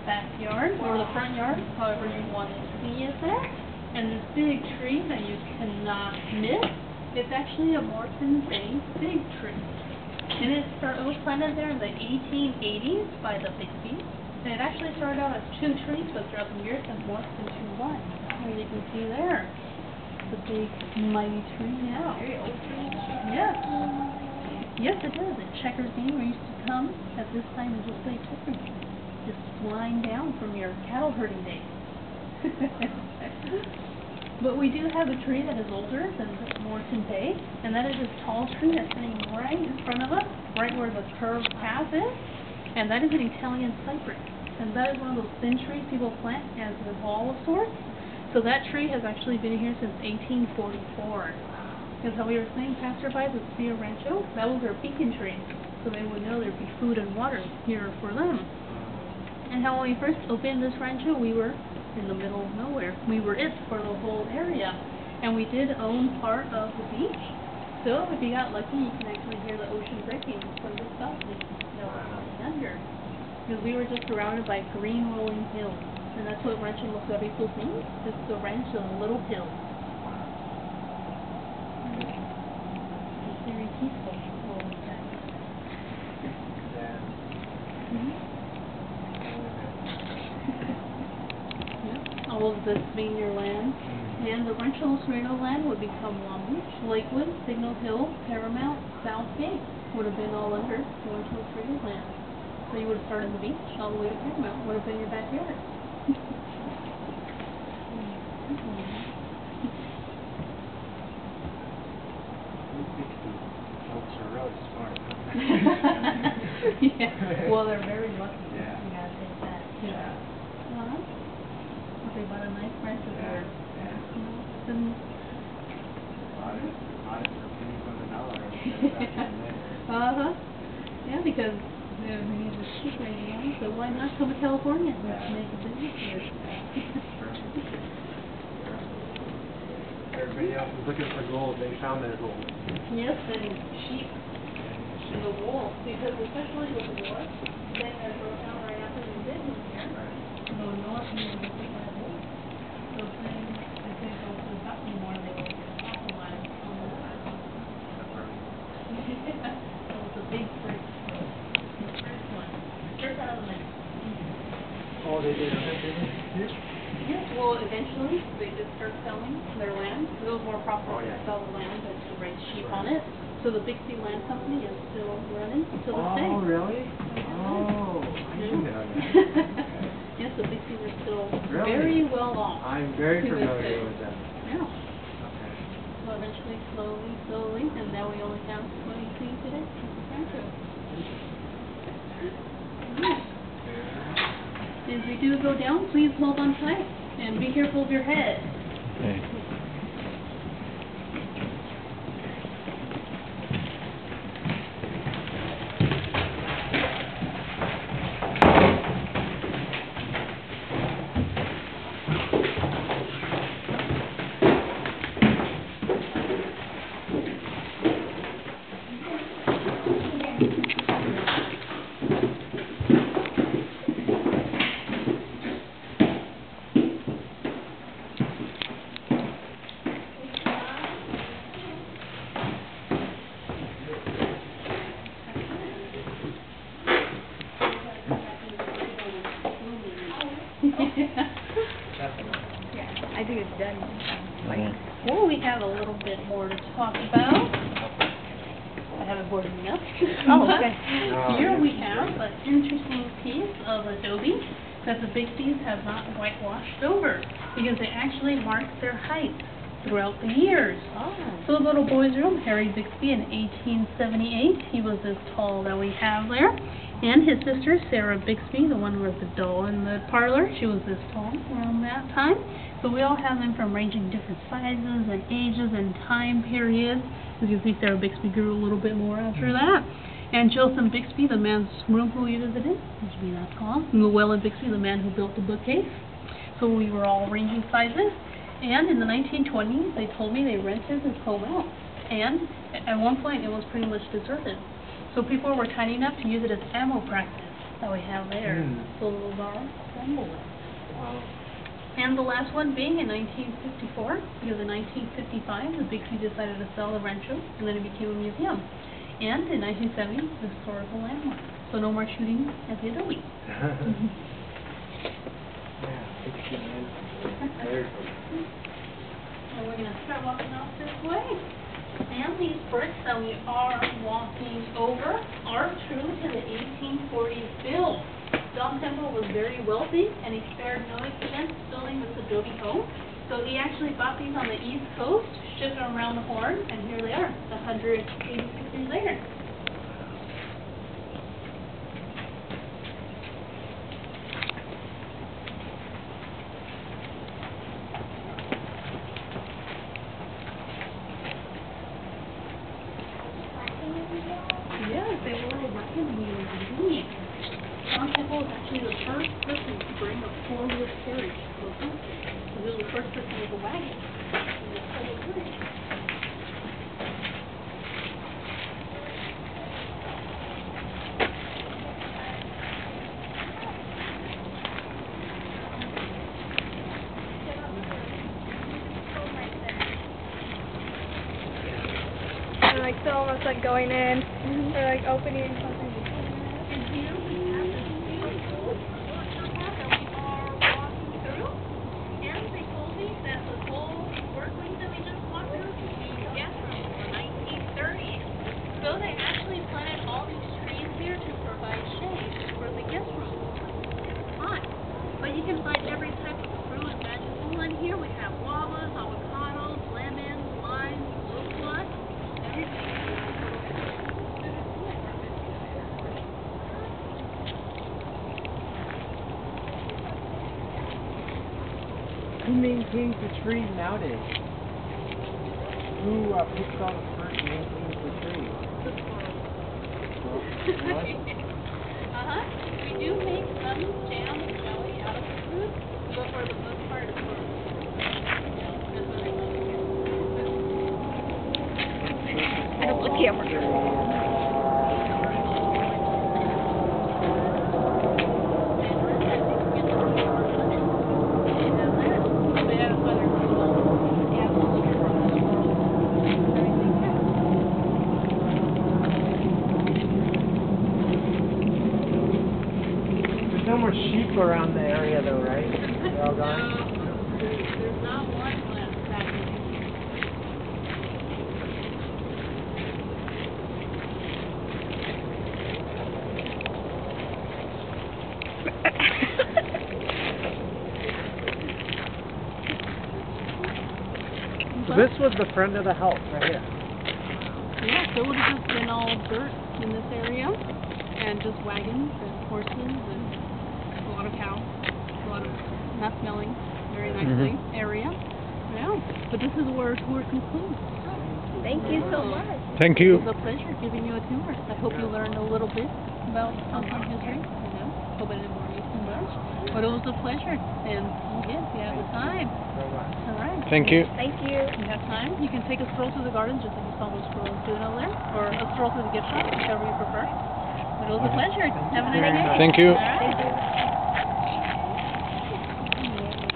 backyard or the front yard, however you want to see it there. And this big tree that you cannot miss, it's actually a Moreton Bay big tree. And it was planted there in the 1880s by the Bixby. And it actually started out as 2 trees, but throughout the years it morphed into 1. As you can see there, the big mighty tree now. Very old tree. Yes. Yes, it is. The checkers game used to come at this time and just play checkers. Just flying down from your cattle herding days. But we do have a tree that is older than Moreton Bay, and that is this tall tree that's sitting right in front of us, right where the curved path is, and that is an Italian cypress. And that is one of those thin trees people plant as a wall of sorts. So that tree has actually been here since 1844. Because how we were saying, passerbys would see a Rancho, that was their beacon tree, so they would know there'd be food and water here for them. And how when we first opened this Rancho, we were in the middle of nowhere. We were it for the whole area. And we did own part of the beach. So if you got lucky, you can actually hear the ocean breaking from this balcony that we're coming under. Because we were just surrounded by green rolling hills. And that's what Rancho Los Cerritos means. It's the ranch of the little hills. It's very peaceful all the time. All of this being your land, and the Rancho Los Cerritos land would become Long Beach, Lakewood, Signal Hill, Paramount, Southgate would have been all under the Rancho Los Cerritos land. So you would have started the beach all the way to Paramount, would have been your backyard. Yeah. Well, they're very lucky. Yeah. You gotta take that. Yeah. They bought a nice ranch over there. Yeah. And Bought it for pennies on the dollar. Yeah, because they need the cheap right now, so why not come to California and make a business here? Everybody else is looking for gold. They found their gold. Yes, and sheep and the wool, because especially with the war, then that broke out right after the invasion here. So north and the big red wool. So things, if they go to the top anymore, they will get capitalized on the war. So it's a big break. The first one. First out of the many. Oh, they did that business here? Yes, well, eventually they did start selling their land. It was more profitable to sell the land than to raise sheep on it. So the Bixby Land Company is still running to this day. Oh, really? Oh, I didn't know that. Yes, the Bixies are still Really? very well off. I'm very to this familiar day. with them. Yeah. Okay. So eventually, slowly, and now we only have what you see today, Rancho. As we do go down, please hold on tight and be careful of your head. Okay. I think it's done. Well, we have a little bit more to talk about. I haven't boarded enough. Oh, okay. Here we have an interesting piece of adobe that the Bixies have not whitewashed over because they actually marked their height throughout the years. Oh. So the little boy's room, Harry Bixby, in 1878, he was this tall that we have there. And his sister, Sarah Bixby, the one with the doll in the parlor, she was this tall around that time. So we all have them from ranging different sizes and ages and time periods. As you can see, Sarah Bixby grew a little bit more after that. And Joseph Bixby, the man's room who we visited, used to be that tall. And Llewellyn Bixby, the man who built the bookcase. So we were all ranging sizes. And in the 1920s, they told me they rented this home out. And at one point, it was pretty much deserted. So people were kind enough to use it as ammo practice. that we have there. So those are assembled. Wow. And the last one being in 1954, because in 1955 the big tree decided to sell the Rancho, and then it became a museum. And in 1970, the historical landmark. So no more shooting at the adobe. Yeah, 16 minutes. Very cool. And we're going to start walking off this way. And these bricks that we are walking over are true to the 1840s build. Don Temple was very wealthy, and he spared no expense building this adobe home. So he actually bought these on the East Coast, shipped them around the Horn, and here they are, 186 years later. Yes, they were wagon wheels indeed. Don Temple was actually the first person to bring a four-wheel carriage to a country. He was the first person with a wagon in the four-wheel carriage. And like so almost like going in or like opening something. And here we have this beautiful workshop that we are walking through. And they told me that the whole workplace that we just walked through to be guest rooms in the 1930s. So they actually planted all these trees here to provide shade for the guest rooms. It's hot. But you can find every type of fruit and vegetable in here. We have guavas, avocados, lemons, limes, loquats, everything. Who maintains the trees nowadays? Who picks all the fruit and maintains the trees? We do make some jam and jelly out of the fruit, but for the most part it's for I don't look camera. There's no more sheep around the area though, right? They're all gone? No, there's not one left, sadly. So this was the front of the house right here. Yeah, so it would have just been all dirt in this area, and just wagons and horses and a lot of cows, a lot of not smelling very nicely area. Yeah, but this is where our tour concludes. Thank you so much. Thank It you. was a pleasure giving you a tour. I hope you learned a little bit about Hong history. Hope I didn't bore you too much, but it was a pleasure. And again, if you have the time, all right. Thank you. Thank you. If you have time, you can take a stroll through the garden, just like you saw those girls doing over there, or a stroll through the gift shop, whichever you prefer. But it was a pleasure. Have a nice day. Thank you. All right. Thank you.